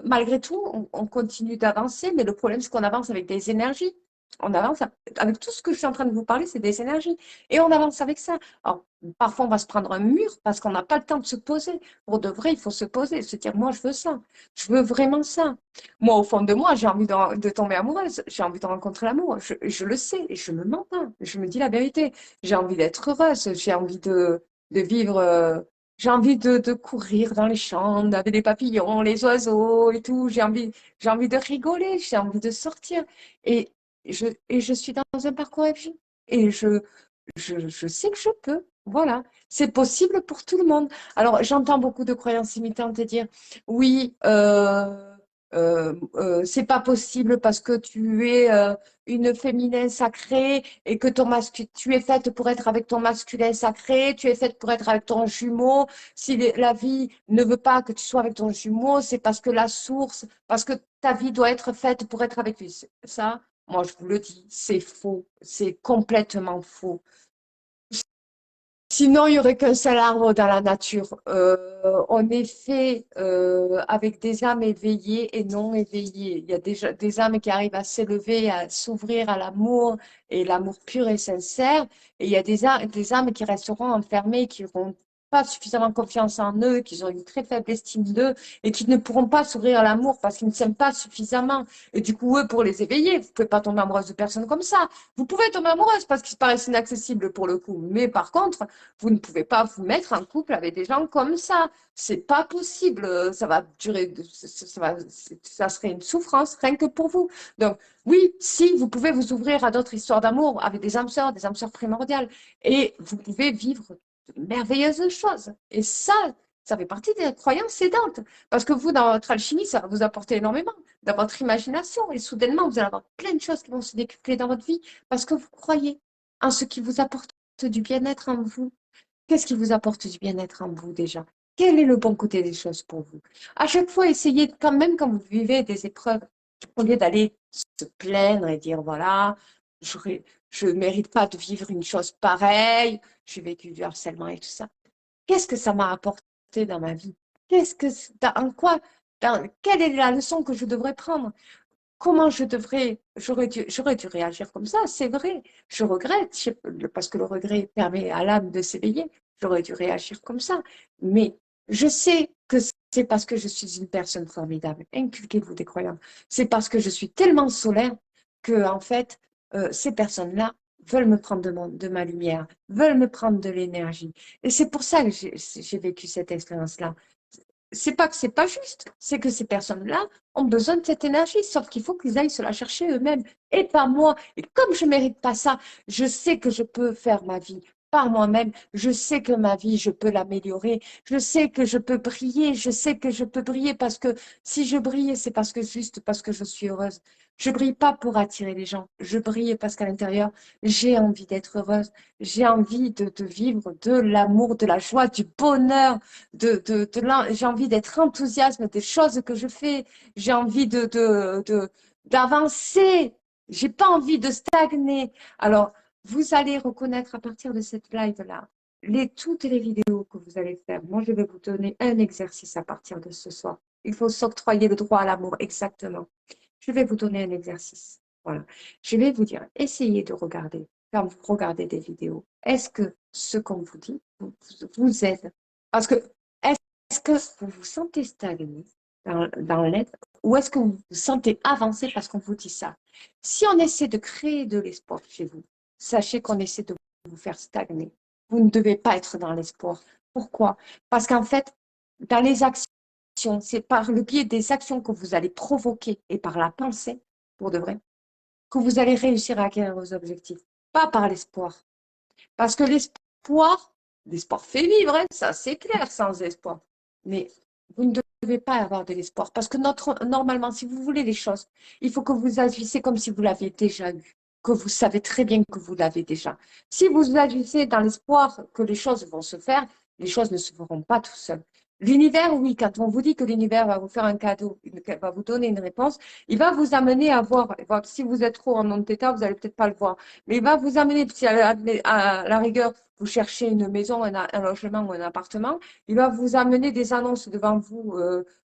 B: malgré tout, on continue d'avancer, mais le problème, c'est qu'on avance avec des énergies. On avance avec tout ce que je suis en train de vous parler, c'est des énergies. Et on avance avec ça. Alors, parfois, on va se prendre un mur parce qu'on n'a pas le temps de se poser. Pour de vrai, il faut se poser, se dire, moi, je veux ça. Je veux vraiment ça. Moi, au fond de moi, j'ai envie de tomber amoureuse. J'ai envie de rencontrer l'amour. Je le sais et je me mens pas. Je me dis la vérité. J'ai envie d'être heureuse. J'ai envie de vivre. J'ai envie de courir dans les champs avec les papillons, les oiseaux et tout. J'ai envie de rigoler. J'ai envie de sortir. Et et je suis dans un parcours FJ. Et je sais que je peux. Voilà. C'est possible pour tout le monde. Alors, j'entends beaucoup de croyances limitantes et dire, oui, c'est pas possible parce que tu es une féminin sacrée et que tu es faite pour être avec ton masculin sacré, tu es faite pour être avec ton jumeau. Si la vie ne veut pas que tu sois avec ton jumeau, c'est parce que la source, parce que ta vie doit être faite pour être avec lui. Ça, moi, je vous le dis, c'est faux. C'est complètement faux. Sinon, il n'y aurait qu'un seul arbre dans la nature. On est fait avec des âmes éveillées et non éveillées. Il y a déjà des âmes qui arrivent à s'élever, à s'ouvrir à l'amour et l'amour pur et sincère. Et il y a des âmes qui resteront enfermées, qui n'auront pas suffisamment confiance en eux, qui ont une très faible estime d'eux et qui ne pourront pas s'ouvrir à l'amour parce qu'ils ne s'aiment pas suffisamment. Et du coup, eux, pour les éveiller, vous ne pouvez pas tomber amoureuse de personnes comme ça. Vous pouvez tomber amoureuse parce qu'ils paraissent inaccessibles pour le coup. Mais par contre, vous ne pouvez pas vous mettre en couple avec des gens comme ça. C'est pas possible. Ça va durer, ça serait une souffrance rien que pour vous. Donc, oui, si vous pouvez vous ouvrir à d'autres histoires d'amour avec des âmes sœurs primordiales, et vous pouvez vivre de merveilleuses choses. Et ça fait partie des croyances aidantes. Parce que vous, dans votre alchimie, ça va vous apporter énormément dans votre imagination. Et soudainement, vous allez avoir plein de choses qui vont se décupler dans votre vie parce que vous croyez en ce qui vous apporte du bien-être en vous. Qu'est-ce qui vous apporte du bien-être en vous déjà? Quel est le bon côté des choses pour vous? À chaque fois, essayez quand même quand vous vivez des épreuves, au lieu d'aller se plaindre et dire voilà, je ne mérite pas de vivre une chose pareille, j'ai vécu du harcèlement et tout ça. Qu'est-ce que ça m'a apporté dans ma vie? En quoi, quelle est la leçon que je devrais prendre? Comment j'aurais dû réagir comme ça, c'est vrai. Je regrette, parce que le regret permet à l'âme de s'éveiller. J'aurais dû réagir comme ça. Mais je sais que c'est parce que je suis une personne formidable. Inculquez-vous des croyances. C'est parce que je suis tellement solaire que, en fait, ces personnes-là veulent me prendre de ma lumière, veulent me prendre de l'énergie. Et c'est pour ça que j'ai vécu cette expérience-là. C'est pas que c'est pas juste, c'est que ces personnes-là ont besoin de cette énergie, sauf qu'il faut qu'ils aillent se la chercher eux-mêmes et pas moi. Et comme je mérite pas ça, je sais que je peux faire ma vie par moi-même, je sais que ma vie, je peux l'améliorer, je sais que je peux briller, je sais que je peux briller parce que si je brille, c'est juste parce que je suis heureuse. Je brille pas pour attirer les gens, je brille parce qu'à l'intérieur, j'ai envie d'être heureuse, j'ai envie de vivre de l'amour, de la joie, du bonheur j'ai envie d'être enthousiaste des choses que je fais. J'ai envie d'avancer. J'ai pas envie de stagner. Alors, vous allez reconnaître à partir de cette live-là, toutes les vidéos que vous allez faire. Moi, je vais vous donner un exercice à partir de ce soir. Il faut s'octroyer le droit à l'amour, exactement. Je vais vous donner un exercice. Voilà. Je vais vous dire, essayez de regarder, quand vous regardez des vidéos, est-ce que ce qu'on vous dit vous aide? Parce que est-ce que vous vous sentez stagné dans l'aide ou est-ce que vous vous sentez avancer parce qu'on vous dit ça? Si on essaie de créer de l'espoir chez vous, sachez qu'on essaie de vous faire stagner. Vous ne devez pas être dans l'espoir. Pourquoi? Parce qu'en fait, dans les actions, c'est par le biais des actions que vous allez provoquer et par la pensée, pour de vrai, que vous allez réussir à acquérir vos objectifs, pas par l'espoir. Parce que l'espoir fait vivre, hein, ça c'est clair, sans espoir. Mais vous ne devez pas avoir de l'espoir. Parce que normalement, si vous voulez les choses, il faut que vous agissez comme si vous l'aviez déjà eu, que vous savez très bien que vous l'avez déjà. Si vous agissez dans l'espoir que les choses vont se faire, les choses ne se feront pas tout seules. L'univers, oui, quand on vous dit que l'univers va vous faire un cadeau, va vous donner une réponse, il va vous amener à voir, si vous êtes trop en non-état, vous n'allez peut-être pas le voir, mais il va vous amener, si à la rigueur, vous cherchez une maison, un logement ou un appartement, il va vous amener des annonces devant vous.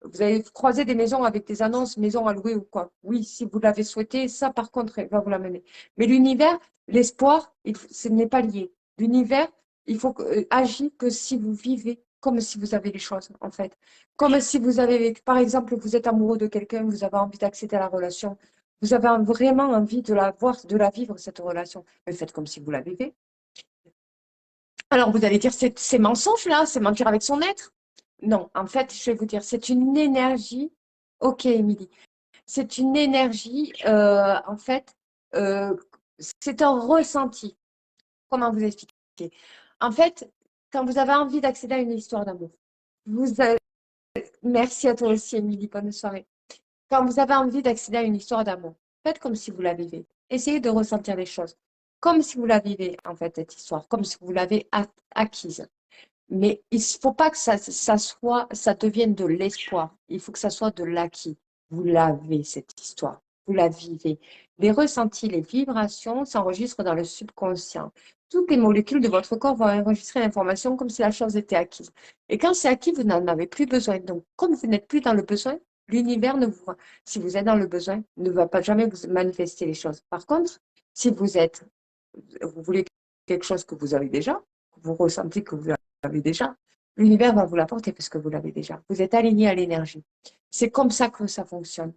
B: Vous allez croiser des maisons avec des annonces, maisons à louer ou quoi. Oui, si vous l'avez souhaité, ça par contre, il va vous l'amener. Mais l'univers, l'espoir, ce n'est pas lié. L'univers, il faut agir que si vous vivez comme si vous avez les choses, en fait. Comme si vous avez vécu, par exemple, vous êtes amoureux de quelqu'un, vous avez envie d'accéder à la relation, vous avez vraiment envie de la voir, de la vivre, cette relation. Mais faites comme si vous la vivez. Alors, vous allez dire, c'est mensonge là, c'est mentir avec son être. Non, en fait, je vais vous dire, c'est une énergie. Ok, Émilie. C'est une énergie, en fait, euh, c'est un ressenti. Comment vous expliquer? En fait, quand vous avez envie d'accéder à une histoire d'amour, vous avez... merci à toi aussi, Émilie, bonne soirée. Quand vous avez envie d'accéder à une histoire d'amour, faites comme si vous la vivez. Essayez de ressentir les choses comme si vous la vivez, en fait, cette histoire, comme si vous l'avez acquise. Mais il ne faut pas que ça devienne de l'espoir. Il faut que ça soit de l'acquis. Vous l'avez, cette histoire. Vous la vivez. Les ressentis, les vibrations s'enregistrent dans le subconscient. Toutes les molécules de votre corps vont enregistrer l'information comme si la chose était acquise. Et quand c'est acquis, vous n'en avez plus besoin. Donc, comme vous n'êtes plus dans le besoin, l'univers ne vous, si vous êtes dans le besoin, ne va pas jamais vous manifester les choses. Par contre, si vous voulez quelque chose que vous avez déjà, que vous ressentez que vous avez déjà, l'univers va vous l'apporter parce que vous l'avez déjà. Vous êtes aligné à l'énergie. C'est comme ça que ça fonctionne.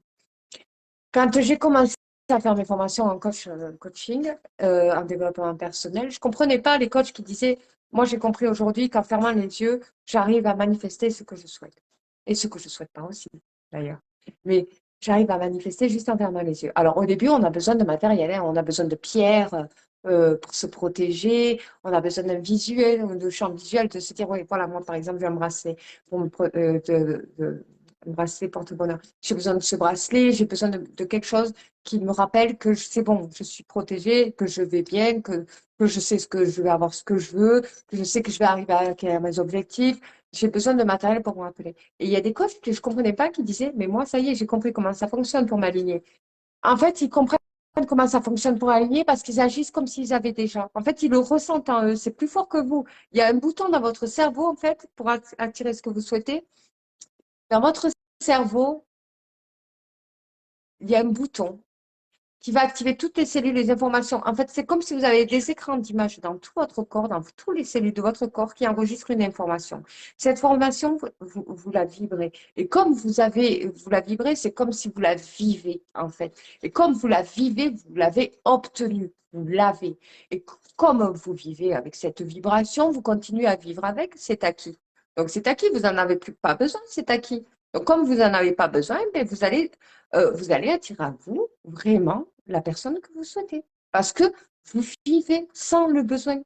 B: Quand j'ai commencé à faire mes formations en coaching, en développement personnel, je ne comprenais pas les coachs qui disaient, moi j'ai compris aujourd'hui qu'en fermant les yeux, j'arrive à manifester ce que je souhaite. Et ce que je ne souhaite pas aussi, d'ailleurs. Mais j'arrive à manifester juste en fermant les yeux. Alors au début, on a besoin de matériel, hein, on a besoin de pierres pour se protéger, on a besoin d'un visuel, de champ visuel, de se dire, oui, voilà, moi par exemple, je vais me brasser pour un bracelet porte-bonheur. J'ai besoin de ce bracelet, j'ai besoin de quelque chose qui me rappelle que c'est bon, je suis protégée, que je vais bien, que je sais ce que je vais avoir, ce que je veux, que je sais que je vais arriver à acquérir mes objectifs. J'ai besoin de matériel pour me rappeler. Et il y a des coachs que je ne comprenais pas qui disaient, mais moi, ça y est, j'ai compris comment ça fonctionne pour m'aligner. En fait, ils comprennent comment ça fonctionne pour aligner parce qu'ils agissent comme s'ils avaient déjà. En fait, ils le ressentent en eux. C'est plus fort que vous. Il y a un bouton dans votre cerveau, en fait, pour attirer ce que vous souhaitez. Dans votre cerveau, il y a un bouton qui va activer toutes les cellules, les informations. En fait, c'est comme si vous avez des écrans d'image dans tout votre corps, dans toutes les cellules de votre corps qui enregistrent une information. Cette information, vous la vibrez. Et comme vous la vibrez, c'est comme si vous la vivez, en fait. Et comme vous la vivez, vous l'avez obtenue. Vous l'avez. Et comme vous vivez avec cette vibration, vous continuez à vivre avec, c'est acquis. Donc, c'est acquis, vous n'en avez plus pas besoin, c'est acquis. Donc, comme vous n'en avez pas besoin, ben, vous allez attirer à vous vraiment la personne que vous souhaitez. Parce que vous vivez sans le besoin,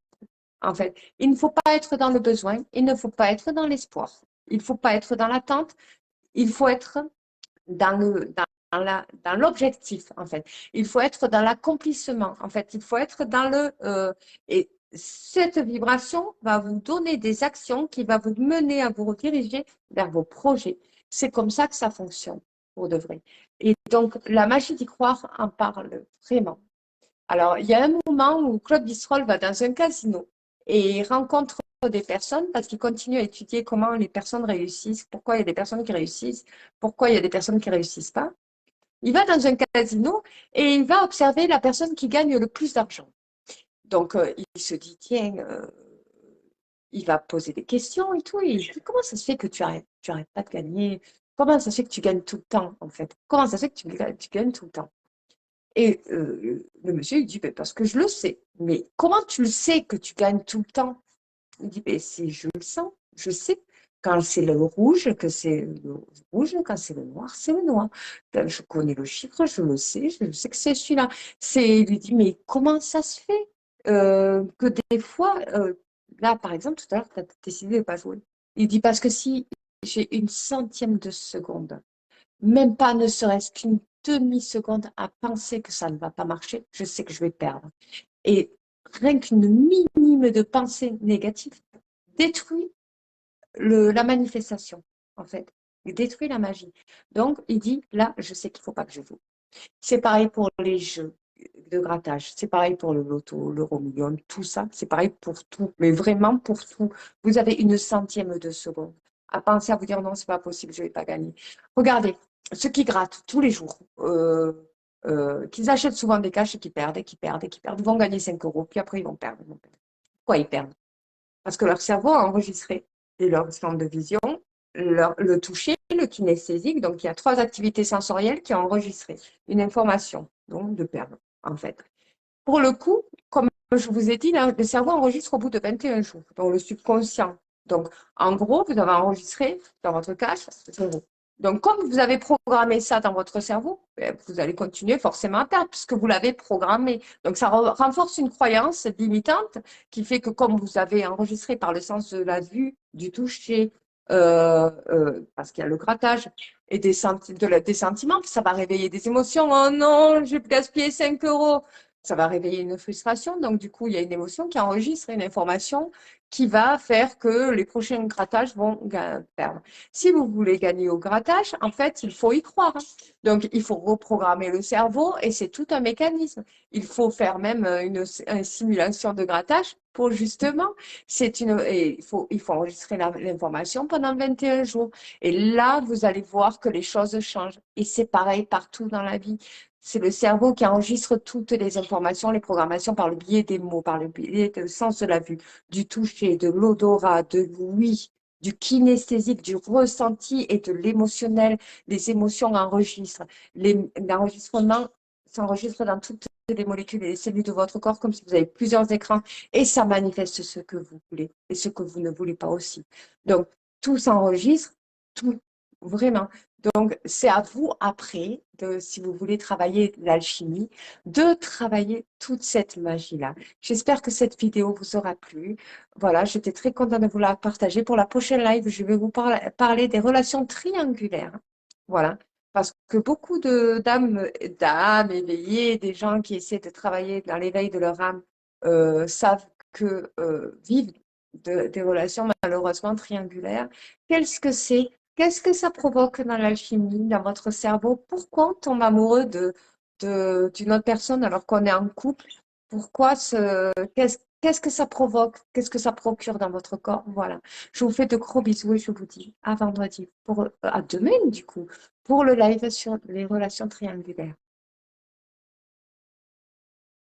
B: en fait. Il ne faut pas être dans le besoin, il ne faut pas être dans l'espoir, il ne faut pas être dans l'attente, il faut être dans l'objectif, en fait. Il faut être dans l'accomplissement, en fait. Il faut être dans et cette vibration va vous donner des actions qui va vous mener à vous rediriger vers vos projets. C'est comme ça que ça fonctionne, pour de vrai. Et donc, la magie d'y croire en parle vraiment. Alors, il y a un moment où Claude Bisserolles va dans un casino et il rencontre des personnes parce qu'il continue à étudier comment les personnes réussissent, pourquoi il y a des personnes qui réussissent, pourquoi il y a des personnes qui ne réussissent pas. Il va dans un casino et il va observer la personne qui gagne le plus d'argent. Donc, il se dit, tiens, il va poser des questions et tout. Et il dit, comment ça se fait que tu arrêtes pas de gagner? Comment ça se fait que tu gagnes tout le temps, en fait? Comment ça se fait que tu gagnes tout le temps? Et le monsieur, il dit, ben, parce que je le sais. Mais comment tu le sais que tu gagnes tout le temps? Il dit, ben, je le sens, je sais. Quand c'est le rouge, que c'est le rouge, quand c'est le noir, c'est le noir. Ben, je connais le chiffre, je sais que c'est celui-là. Il lui dit, mais comment ça se fait que des fois, là, par exemple, tout à l'heure, tu as décidé de ne pas jouer. Il dit, parce que si j'ai une centième de seconde, même pas ne serait-ce qu'une demi-seconde à penser que ça ne va pas marcher, je sais que je vais perdre. Et rien qu'une minime de pensée négative détruit la manifestation, en fait. Il détruit la magie. Donc, il dit, là, je sais qu'il ne faut pas que je joue. C'est pareil pour les jeux de grattage. C'est pareil pour le loto, l'euro-million, tout ça. C'est pareil pour tout, mais vraiment pour tout. Vous avez une centième de seconde à penser à vous dire non, c'est pas possible, je ne vais pas gagner. Regardez, ceux qui grattent tous les jours, qu'ils achètent souvent des caches et qui perdent, et qui perdent, et qui perdent, ils vont gagner 5 euros, puis après ils vont perdre. Pourquoi ils perdent? Parce que leur cerveau a enregistré et leur centre de vision, le toucher, le kinesthésique. Donc, il y a 3 activités sensorielles qui ont enregistré une information, donc de perdre, en fait. Pour le coup, comme je vous ai dit, là, le cerveau enregistre au bout de 21 jours, donc le subconscient. Donc, en gros, vous avez enregistré dans votre cache 0. Donc, comme vous avez programmé ça dans votre cerveau, vous allez continuer forcément à perdre puisque vous l'avez programmé. Donc, ça renforce une croyance limitante qui fait que comme vous avez enregistré par le sens de la vue, du toucher, parce qu'il y a le grattage et des sentiments, ça va réveiller des émotions. Oh non, j'ai gaspillé 5 euros. Ça va réveiller une frustration. Donc, du coup, il y a une émotion qui enregistre une information qui va faire que les prochains grattages vont perdre. Si vous voulez gagner au grattage, en fait, il faut y croire. Donc, il faut reprogrammer le cerveau et c'est tout un mécanisme. Il faut faire même une simulation de grattage pour justement, il faut enregistrer l'information pendant 21 jours. Et là, vous allez voir que les choses changent. Et c'est pareil partout dans la vie. C'est le cerveau qui enregistre toutes les informations, les programmations par le biais des mots, par le biais du sens de la vue, du toucher, de l'odorat, de l'ouïe, du kinesthésique, du ressenti et de l'émotionnel. Les émotions enregistrent. L'enregistrement s'enregistre dans toutes les molécules et les cellules de votre corps comme si vous avez plusieurs écrans et ça manifeste ce que vous voulez et ce que vous ne voulez pas aussi. Donc, tout s'enregistre, tout, vraiment. Donc, c'est à vous après, si vous voulez travailler l'alchimie, de travailler toute cette magie-là. J'espère que cette vidéo vous aura plu. Voilà, j'étais très contente de vous la partager. Pour la prochaine live, je vais vous parler des relations triangulaires. Voilà, parce que beaucoup de d'âmes éveillées, des gens qui essaient de travailler dans l'éveil de leur âme, savent que vivent des relations malheureusement triangulaires. Qu'est-ce que c'est? Qu'est-ce que ça provoque dans l'alchimie, dans votre cerveau? Pourquoi on tombe amoureux d'une autre personne alors qu'on est en couple, qu'est-ce que ça provoque, qu'est-ce que ça procure dans votre corps. Voilà. Je vous fais de gros bisous et je vous dis à vendredi, à demain du coup, pour le live sur les relations triangulaires.